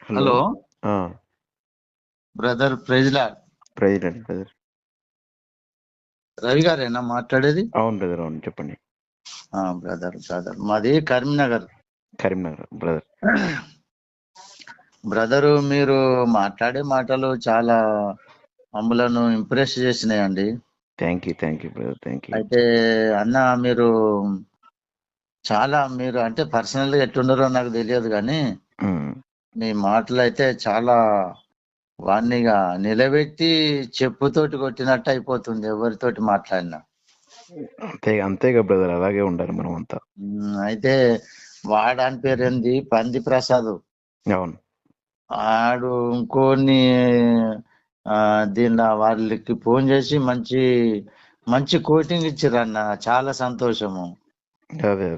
Hello. Hello ఆ! Brother, praise lord. President brother. Ravi గారేనా మాట్లాడేది? అవును బ్రదర్. అవును, చెప్పండి. బ్రదర్ మాది కరీంనగర్. కరీంనగర్ బ్రదర్. బ్రదరు, మీరు మాట్లాడే మాటలు చాలా మమ్మలను ఇంప్రెస్ చేసినాయండి. Thank you brother. Thank you. అయితే అన్న, మీరు అంటే పర్సనల్ గా ఎట్లుండరో నాకు తెలియదు, కానీ హ్మ్. మీ మాటలు అయితే చాలా వాణ్ణిగా నిలబెట్టి చెప్పుతోటి కొట్టినట్టు అయిపోతుంది ఎవరితోటి మాట్లాడినా. అంతేగా బ్రదర్, అలాగే ఉండాలి మనం అంతా. అయితే వాడాని పేరేంది, పంది ప్రసాద్. అవును. ఆడు ఇంకోని దీనిలో వాళ్ళకి ఫోన్ చేసి మంచి మంచి కోటింగ్ ఇచ్చిరన్న, చాలా సంతోషము. అదే.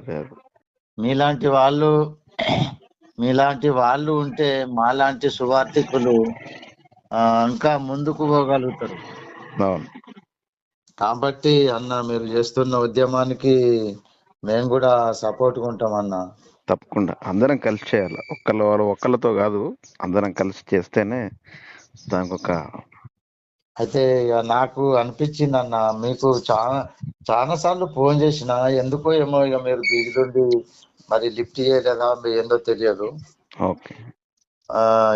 మీలాంటి వాళ్ళు మీలాంటి వాళ్ళు ఉంటే మాలాంటి సువార్థికులు ఇంకా ముందుకు పోగలుగుతారు. అవును. కాబట్టి అన్న, మీరు చేస్తున్న ఉద్యమానికి మేము కూడా సపోర్ట్గా ఉంటాం అన్న. తప్పకుండా అందరం కలిసి చేయాలి. ఒక్కళ్ళతో కాదు, అందరం కలిసి చేస్తేనే దానికి ఒక అయితే ఇక నాకు అనిపించింది అన్న, మీకు చాలా చాలా సార్లు ఫోన్ చేసిన, ఎందుకో ఏమో ఇక మీరు బిజీ ఉండి మరి లిఫ్ట్ చేయలేదా ఏందో తెలియదు. ఓకే.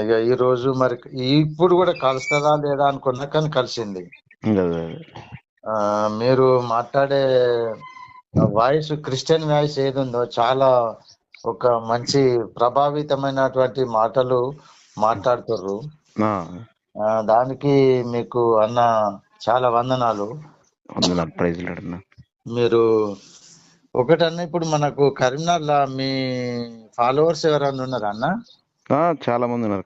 ఇక ఈ రోజు మరి ఇప్పుడు కూడా కలుస్తుందా లేదా అనుకున్నా, కానీ కలిసింది. అదే. మీరు మాట్లాడే వాయిస్, క్రిస్టియన్ వాయిస్ ఏది ఉందో చాలా ఒక మంచి ప్రభావితమైనటువంటి మాటలు మాట్లాడుతుర్రు. ఆ, దానికి మీకు అన్న చాలా వందనాలు. అందులో ప్రైజ్ లేడన్నా. మీరు ఒకటన్నా, ఇప్పుడు మనకు కరీంనగర్లో మీ ఫాలోవర్స్ ఎవరైనా ఉన్నారా అన్న? చాలా మంది ఉన్నారు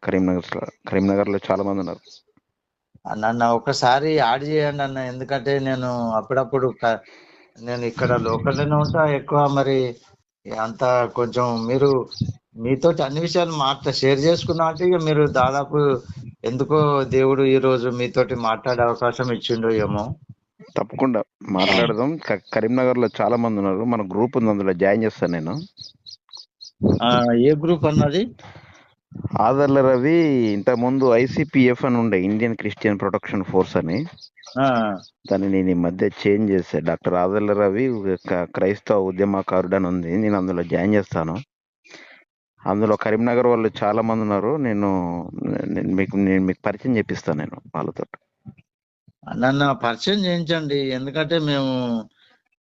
కరీంనగర్లో చాలా మంది ఉన్నారు. నన్ను ఒకసారి యాడ్ చేయండి అన్న, ఎందుకంటే నేను అప్పుడప్పుడు నేను ఇక్కడ లోకల్లోనే ఉంటా ఎక్కువ. మరి అంత కొంచెం మీరు మీతోటి అన్ని విషయాలు షేర్ చేసుకున్నా అంటే, ఇక మీరు దాదాపు ఎందుకో దేవుడు ఈ రోజు మీతోటి మాట్లాడే అవకాశం ఇచ్చిండో ఏమో. తప్పకుండా మాట్లాడదాం. కరీంనగర్లో చాలా మంది ఉన్నారు. మన గ్రూప్ ఉంది, అందులో జాయిన్ చేస్తాను నేను. ఏ గ్రూప్ అన్నది? ఆదర్ల రవి ఇంతకుముందు ICPF అని ఉండే, ఇండియన్ క్రిస్టియన్ ప్రొటెక్షన్ ఫోర్స్ అని. దాన్ని నేను ఈ మధ్య చేంజ్ చేశాను. డాక్టర్ ఆదర్ల రవి క్రైస్తవ ఉద్యమకారుడు అని ఉంది. నేను అందులో జాయిన్ చేస్తాను. అందులో కరీంనగర్ వాళ్ళు చాలా మంది ఉన్నారు. నేను మీకు పరిచయం చేపిస్తాను నేను వాళ్ళతో. నన్ను పరిచయం చేయించండి, ఎందుకంటే మేము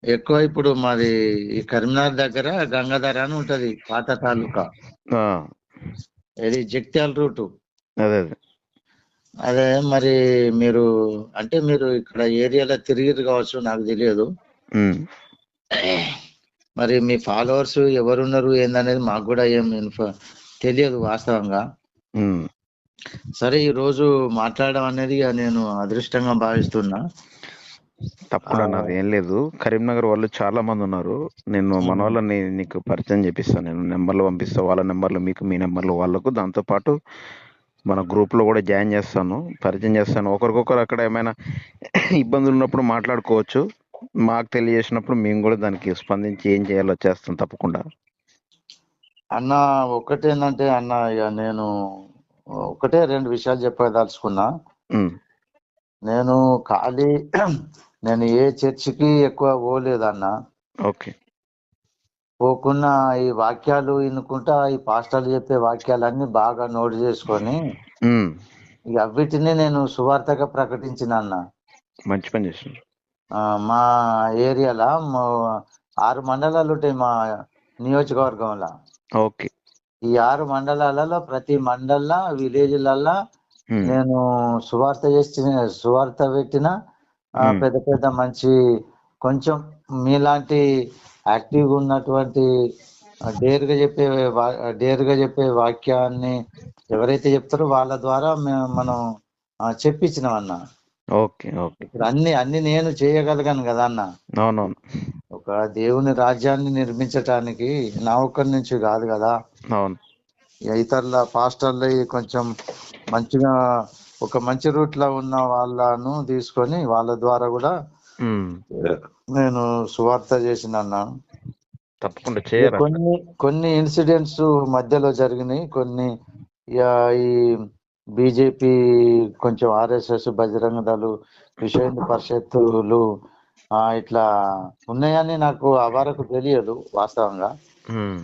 ఎక్కువ ఇప్పుడు మాది ఈ కరీంనగర్ దగ్గర గంగాధర అని ఉంటది, పాత తాలూకా. ఇది జగిత్యాల రూటు. అదే. అదే మరి మీరు అంటే మీరు ఇక్కడ ఏరియాలో తిరిగిరు కావచ్చు, నాకు తెలియదు. మరి మీ ఫాలోవర్స్ ఎవరున్నారు ఏందనేది మాకు కూడా ఏం తెలియదు వాస్తవంగా. సరే, ఈ రోజు మాట్లాడడం అనేది నేను అదృష్టంగా భావిస్తున్నా. తప్పకుండా, ఏం లేదు. కరీంనగర్ వాళ్ళు చాలా మంది ఉన్నారు. నేను మన వాళ్ళని నీకు పరిచయం చేపిస్తాను. నేను నెంబర్లు పంపిస్తా, వాళ్ళ నెంబర్లు మీకు, మీ నెంబర్లు వాళ్ళకు. దాంతోపాటు మన గ్రూప్లో కూడా జాయిన్ చేస్తాను, పరిచయం చేస్తాను. ఒకరికొకరు అక్కడ ఏమైనా ఇబ్బందులు ఉన్నప్పుడు మాట్లాడుకోవచ్చు. మాకు తెలియజేసినప్పుడు మేము కూడా దానికి స్పందించి ఏం చేయాలో చేస్తాం తప్పకుండా. అన్న, ఒకటేంటంటే అన్న, ఇక నేను ఒకటే రెండు విషయాలు చెప్పదలుచుకున్నా. నేను నేను ఏ చర్చికి ఎక్కువ పోలేదన్న. ఓకే. పోకున్నా ఈ వాక్యాలు వినుకుంటా, ఈ పాస్టర్లు చెప్పే వాక్యాలన్నీ బాగా నోట్ చేసుకొని ఇక వీటిని నేను సువార్తగా ప్రకటించిన అన్న. మంచి పని చేస్తున్నారు. మా ఏరియాలో 6 మండలాలు ఉంటాయి మా నియోజకవర్గంలో. ఓకే. ఈ 6 మండలాలలో ప్రతి మండల విలేజ్లల్లో నేను సువార్త పెట్టిన పెద్ద పెద్ద మంచి కొంచెం మీలాంటి యాక్టివ్గా ఉన్నటువంటి డేర్గా చెప్పే వాక్యాన్ని ఎవరైతే చెప్తారో వాళ్ళ ద్వారా మనం చెప్పించినాం అన్న. ఓకే. ఇప్పుడు అన్ని నేను చేయగలిగాను కదా అన్న. అవునవును. ఒక దేవుని రాజ్యాన్ని నిర్మించటానికి నా ఒక్కరి నుంచి కాదు కదా. అవును. ఇతరుల పాస్టర్లు కొంచెం మంచిగా ఒక మంచి రూట్ లో ఉన్న వాళ్ళను తీసుకొని వాళ్ళ ద్వారా కూడా నేను సువార్త చేసిన. తప్పకుండా చేయరా. కొన్ని ఇన్సిడెంట్స్ మధ్యలో జరిగినాయి, కొన్ని ఇక ఈ బీజేపీ, కొంచెం ఆర్ఎస్ఎస్, బజరంగ దళ్, విశ్వ హిందూ పరిషత్తులు ఇట్లా ఉన్నాయని నాకు ఆ వరకు తెలియదు వాస్తవంగా. ఉమ్,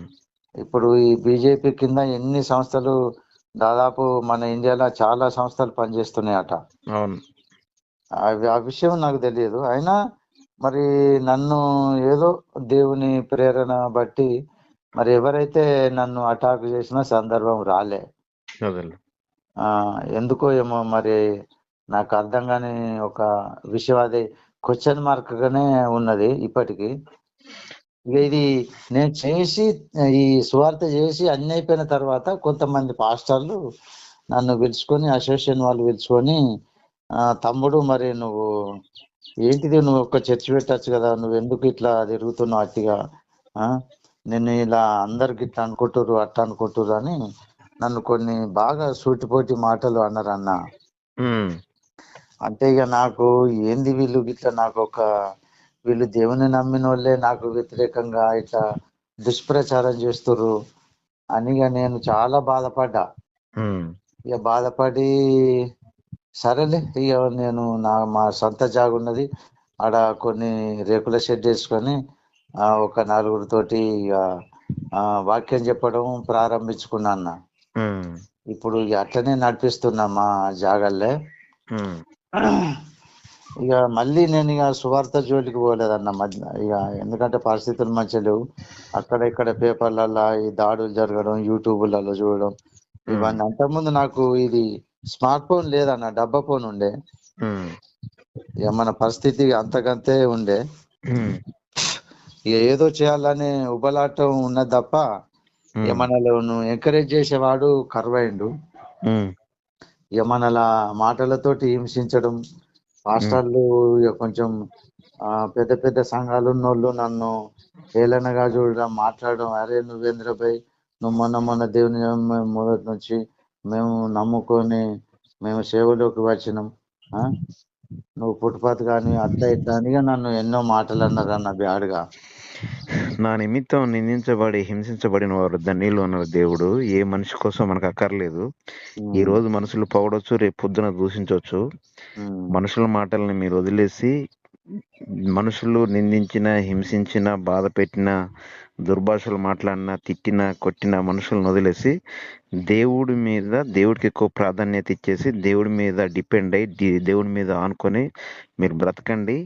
ఇప్పుడు ఈ బీజేపీ కింద ఎన్ని సంస్థలు, దాదాపు మన ఇండియాలో చాలా సంస్థలు పనిచేస్తున్నాయట. అవును. ఆ విషయం నాకు తెలియదు. అయినా మరి నన్ను ఏదో దేవుని ప్రేరణ బట్టి మరి ఎవరైతే నన్ను అటాక్ చేసిన సందర్భం రాలే. అదేలే. ఎందుకో ఏమో మరి నాకు అర్థం కాని ఒక విషయం, అది క్వశ్చన్ మార్క్ గానే ఉన్నది ఇప్పటికి. ఇక ఇది నేను చేసి, ఈ సువార్త చేసి అన్ని అయిపోయిన తర్వాత కొంతమంది పాస్టర్లు నన్ను పిలుచుకొని, అసోసియేషన్ వాళ్ళు పిలుచుకొని, తమ్ముడు మరి నువ్వు ఏంటిది, నువ్వు ఒక చర్చ్ పెట్టచ్చు కదా, నువ్వు ఎందుకు ఇట్లా తిరుగుతున్నావు అట్టిగా, ఆ నిన్ను ఇలా అందరికి ఇట్లా అనుకుంటుర్రు అట్లా అనుకుంటుర్రు అని నన్ను కొన్ని బాగా సూటిపోటి మాటలు అన్నారన్న. ఉమ్, అంటే ఇక నాకు ఏంది వీళ్ళు గిట్లా, వీళ్ళు దేవుని నమ్మిన వాళ్ళే నాకు వ్యతిరేకంగా ఇట్లా దుష్ప్రచారం చేస్తుర్రు అని ఇక నేను చాలా బాధపడ్డా. ఉమ్, ఇక బాధపడి సరేలే, ఇక నేను మా సొంత జాగా ఉన్నది ఆడ, కొన్ని రేకుల షెడ్ వేసుకొని ఒక నలుగురితోటి ఇక వాక్యం చెప్పడం ప్రారంభించుకున్నా అన్న. ఉమ్, ఇప్పుడు ఇక అట్లనే నడిపిస్తున్నా మా జాగల్లే. ఉమ్, ఇక మళ్ళీ నేను ఇక సువార్త జోలికి పోలేదన్న మధ్య, ఇక ఎందుకంటే పరిస్థితులు మంచిగా లేవు. అక్కడ ఇక్కడ పేపర్లలో ఈ దాడులు జరగడం, యూట్యూబ్లలో చూడడం ఉమ్, ఇవన్నీ. అంతకుముందు నాకు ఇది స్మార్ట్ ఫోన్ లేదన్న, డబ్బా ఫోన్ ఉండే. ఉమ్, ఇక మన పరిస్థితి అంతకంతే ఉండే. ఉమ్, ఇక ఏదో చేయాలని ఉబలాటం ఉన్నది తప్ప ఇక ఉమ్, మనల్ని ఎంకరేజ్ చేసేవాడు కరువైండు. ఉమ్, ఇక మనల మాటలతోటి హింసించడం, ఉమ్, పాస్టర్లు ఇక కొంచెం పెద్ద పెద్ద సంఘాలు ఉన్నోళ్ళు నన్ను హేళనగా చూడడం, మాట్లాడడం, అరే నువ్వేంద్రపై, నువ్వు మొన్న దేవుని మొదటి నుంచి మేము నమ్ముకొని మేము సేవలోకి వచ్చినాం, నువ్వు ఫుట్పాత్ కానీ అట్లా ఇట్లా అని నన్ను ఎన్నో మాటలు అన్నారు అన్న బ్యాడ్గా. నా నిమిత్తం నిందించబడి హింసించబడిన వారు ధన్యులు అన్నారు దేవుడు. ఏ మనిషి కోసం మనకు అక్కర్లేదు. ఈ రోజు మనుషులు పొగడొచ్చు, రేపు పొద్దున దూషించవచ్చు. మనుషుల మాటల్ని మీరు వదిలేసి, మనుషులు నిందించిన, హింసించిన, బాధ పెట్టిన, దుర్భాషలు మాట్లాడినా, తిట్టినా, కొట్టిన మనుషులను వదిలేసి దేవుడి మీద, దేవుడికి ఎక్కువ ప్రాధాన్యత ఇచ్చేసి దేవుడి మీద డిపెండ్ అయ్యి దేవుడి మీద ఆనుకొని మీరు బ్రతకండి.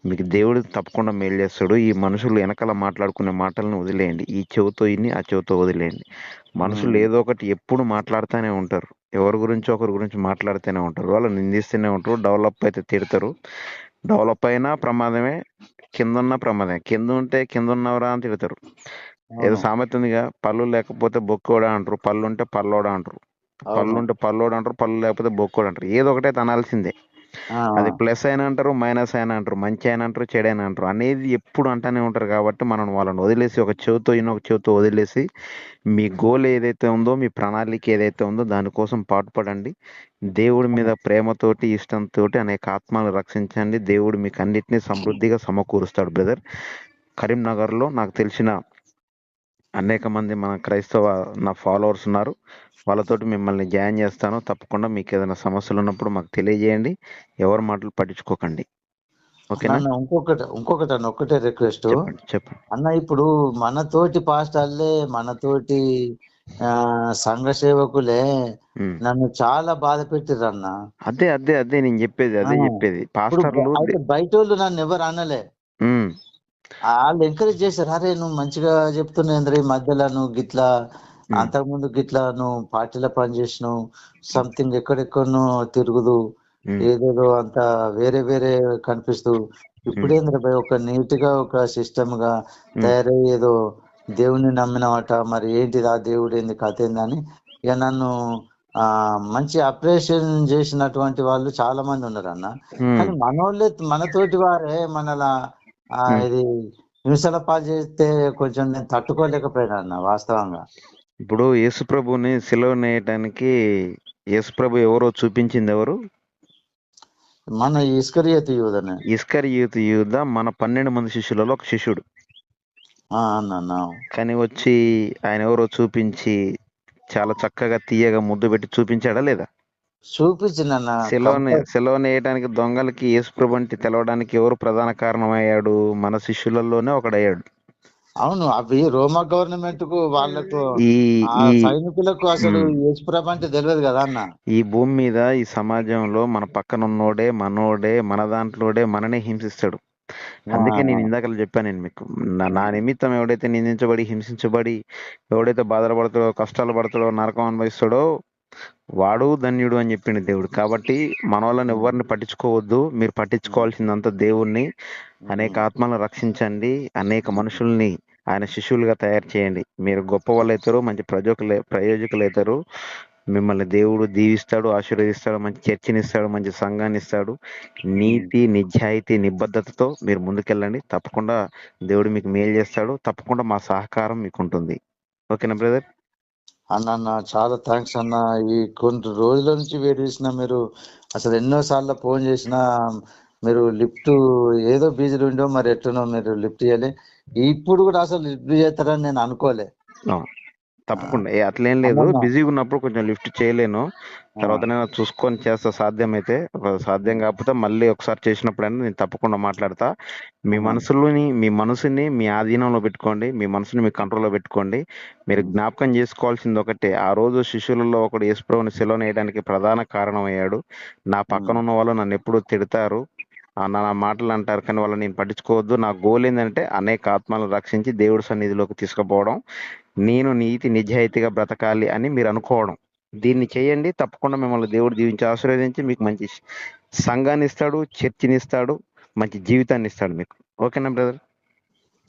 మీకు దేవుడు తప్పకుండా మేలు చేస్తాడు. ఈ మనుషులు వెనకాల మాట్లాడుకునే మాటలను వదిలేయండి. ఈ చెవితో ఇన్ని, ఆ చెవితో వదిలేయండి. మనుషులు ఏదో ఒకటి ఎప్పుడు మాట్లాడుతూనే ఉంటారు. ఎవరి గురించి ఒకరి గురించి మాట్లాడుతూనే ఉంటారు. వాళ్ళు నిందిస్తూనే ఉంటారు. డెవలప్ అయితే తిడతారు. డెవలప్ అయినా ప్రమాదమే, కింద ఉన్న ప్రమాదమే. కింద ఉంటే కింద ఉన్నవరా అని తిడతారు. ఏదో సామెత ఉందిగా, పళ్ళు లేకపోతే బొక్కోడా అంటారు, పళ్ళు ఉంటే పల్లోడా అంటారు. పళ్ళు ఉంటే పల్లోడు అంటారు, పళ్ళు లేకపోతే బొక్కోడు అంటారు. ఏదో ఒకటే తనాల్సిందే. అది ప్లస్ అయినా అంటారు, మైనస్ అయినా అంటారు, మంచి అయినా అంటారు, చెడైనా అంటారు. అనేది ఎప్పుడు అంటానే ఉంటారు. కాబట్టి మనం వాళ్ళని వదిలేసి, ఒక చెవితో ఒక చెవితో వదిలేసి, మీ గోల్ ఏదైతే ఉందో, మీ ప్రణాళిక ఏదైతే ఉందో దానికోసం పాటుపడండి. దేవుడి మీద ప్రేమతోటి, ఇష్టంతో అనేక ఆత్మలు రక్షించండి. దేవుడు మీకు అన్నిటినీ సమృద్ధిగా సమకూరుస్తాడు బ్రదర్. కరీంనగర్లో నాకు తెలిసిన అనేక మంది మన క్రైస్తవ నా ఫాలోవర్స్ ఉన్నారు. వాళ్ళతోటి మిమ్మల్ని జాయిన్ చేస్తాను. తప్పకుండా మీకు ఏదైనా సమస్యలు ఉన్నప్పుడు మాకు తెలియజేయండి. ఎవరి మాటలు పట్టించుకోకండి. ఓకేనా? అన్న ఇంకొకటి అన్న, ఒక్కటే రిక్వెస్ట్ చెప్పండి, చెప్పండి. అన్న. ఇప్పుడు మనతోటి పాస్టర్లే, మనతోటి సంఘ సేవకులే నన్ను చాలా బాధ పెట్టిర్రు అన్న. అదే అదే అదే నేను చెప్పేది, అదే చెప్పేది. ఇప్పుడు పాస్టర్లు అయితే బయట వాళ్ళు నన్ను ఎవరు అనలే, వాళ్ళు ఎంకరేజ్ చేశారు. అరే నువ్వు మంచిగా చెప్తున్నావు ఈ మధ్యలో, నువ్వు గిట్లా అంతకుముందు గిట్లా నువ్వు పార్టీలో పనిచేసినావు, సంథింగ్ ఎక్కడెక్కడనో తిరుగుదు, ఏదేదో అంత వేరే వేరే కనిపిస్తూ, ఇప్పుడేంద్ర భయ్ ఒక నీట్ గా ఒక సిస్టమ్ గా తయారై ఏదో దేవుని నమ్మినవాట, మరి ఏంటిది ఆ దేవుడు ఏంది, కథ ఏందని ఇక నన్ను మంచి అప్రిషియేషన్ చేసినటువంటి వాళ్ళు చాలా మంది ఉన్నారు అన్న. కానీ మనోళ్ళే, మనతోటి వారే మనలా ఇది హింసల పాలు చేస్తే కొంచెం నేను తట్టుకోలేకపోయినా అన్న వాస్తవంగా. ఇప్పుడు యేసుప్రభుని సిలువ నేయటానికి యేసుప్రభు ఎవరో చూపించింది ఎవరు? మన ఇస్కరియోతు యూదనే. ఇస్కరియోతు యూద మన 12 మంది శిష్యులలో ఒక శిష్యుడు. అన్న కానీ వచ్చి ఆయన ఎవరో చూపించి చాలా చక్కగా తీయగా ముద్దు పెట్టి చూపించాడా లేదా? చూపించిందన్న సెలవుని వేయడానికి దొంగలకి యేసుప్రభు అంటే తెలవడానికి ఎవరు ప్రధాన కారణమయ్యాడు? మన శిష్యులలోనే ఒకడయ్యాడు. అవును, అవి రోమా గవర్నమెంట్ కు వాళ్ళకు ఈ ఆ ఈ సైనికులకు అసలు యేసుప్రభు అంటే తెలియదు కదా అన్న. ఈ భూమి మీద ఈ సమాజంలో మన పక్కన ఉన్నోడే మనోడే మన దాంట్లోడే మననే హింసిస్తాడు. అందుకే నేను ఇందాక చెప్పాను నేను మీకు, నా నిమిత్తం ఎవడైతే నిందించబడి హింసించబడి ఎవడైతే బాధలు పడతాడో కష్టాలు పడతాడో నరకం అనుభవిస్తాడో వాడు ధన్యుడు అని చెప్పిండు దేవుడు. కాబట్టి మన వాళ్ళని ఎవరిని పట్టించుకోవద్దు, మీరు పట్టించుకోవాల్సిందంతా దేవుణ్ణి. అనేక ఆత్మలను రక్షించండి, అనేక మనుషుల్ని ఆయన శిష్యులుగా తయారు చేయండి. మీరు గొప్ప వాళ్ళు అవుతారు, మంచి ప్రయోజకులు అవుతారు. మిమ్మల్ని దేవుడు దీవిస్తాడు, ఆశీర్వదిస్తాడు, మంచి చర్చిని ఇస్తాడు, మంచి సంఘాన్ని ఇస్తాడు. నీతి నిజాయితీ నిబద్ధతతో మీరు ముందుకెళ్ళండి. తప్పకుండా దేవుడు మీకు మేలు చేస్తాడు. తప్పకుండా మా సహకారం మీకు ఉంటుంది. ఓకేనా బ్రదర్? అన్న చాలా థ్యాంక్స్ అన్న. ఈ కొన్ని రోజుల నుంచి వెయిట్ చేసిన మీరు, అసలు ఎన్నో సార్లు ఫోన్ చేసినా మీరు లిఫ్ట్ ఏదో బిజీలు ఉండో మరి ఎట్లనో మీరు లిఫ్ట్ చేయలే. ఇప్పుడు కూడా అసలు లిఫ్ట్ చేస్తారని నేను అనుకోలే. తప్పకుండా అట్లేం లేదు, బిజీగా ఉన్నప్పుడు కొంచెం లిఫ్ట్ చేయలేను. తర్వాత నేను చూసుకొని చేస్తా సాధ్యమైతే. సాధ్యం కాకపోతే మళ్ళీ ఒకసారి చేసినప్పుడైనా నేను తప్పకుండా మాట్లాడతా. మీ మనసుని మీ ఆధీనంలో పెట్టుకోండి, మీ మనసుని మీ కంట్రోల్లో పెట్టుకోండి. మీరు జ్ఞాపకం చేసుకోవాల్సింది ఒకటే, ఆ రోజు శిష్యులలో ఒకడు యేసుప్రభుని సిలువ వేయడానికి ప్రధాన కారణం అయ్యాడు. నా పక్కన ఉన్న వాళ్ళు నన్ను ఎప్పుడూ తిడతారు, నా మాటలు అంటారు, కానీ వాళ్ళని నేను పట్టించుకోవద్దు. నా గోల్ ఏంటంటే అనేక ఆత్మలను రక్షించి దేవుడి సన్నిధిలోకి తీసుకుపోవడం, నేను నీతి నిజాయితీగా బ్రతకాలి అని మీరు అనుకోవడం. దీన్ని చేయండి, తప్పకుండా మిమ్మల్ని దేవుడు దీవించి ఆశీర్వదించి మీకు మంచి సంఘాన్ని ఇస్తాడు, చర్చిని ఇస్తాడు, మంచి జీవితాన్ని ఇస్తాడు మీకు. ఓకేనా బ్రదర్?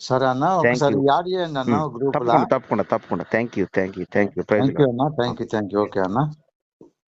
సరే అన్న, ఒకసారి యాడ్ చేయండి అన్న గ్రూప్ లా. తప్పకుండా. Thank you. థ్యాంక్ యూ అన్న. ఓకే అన్న.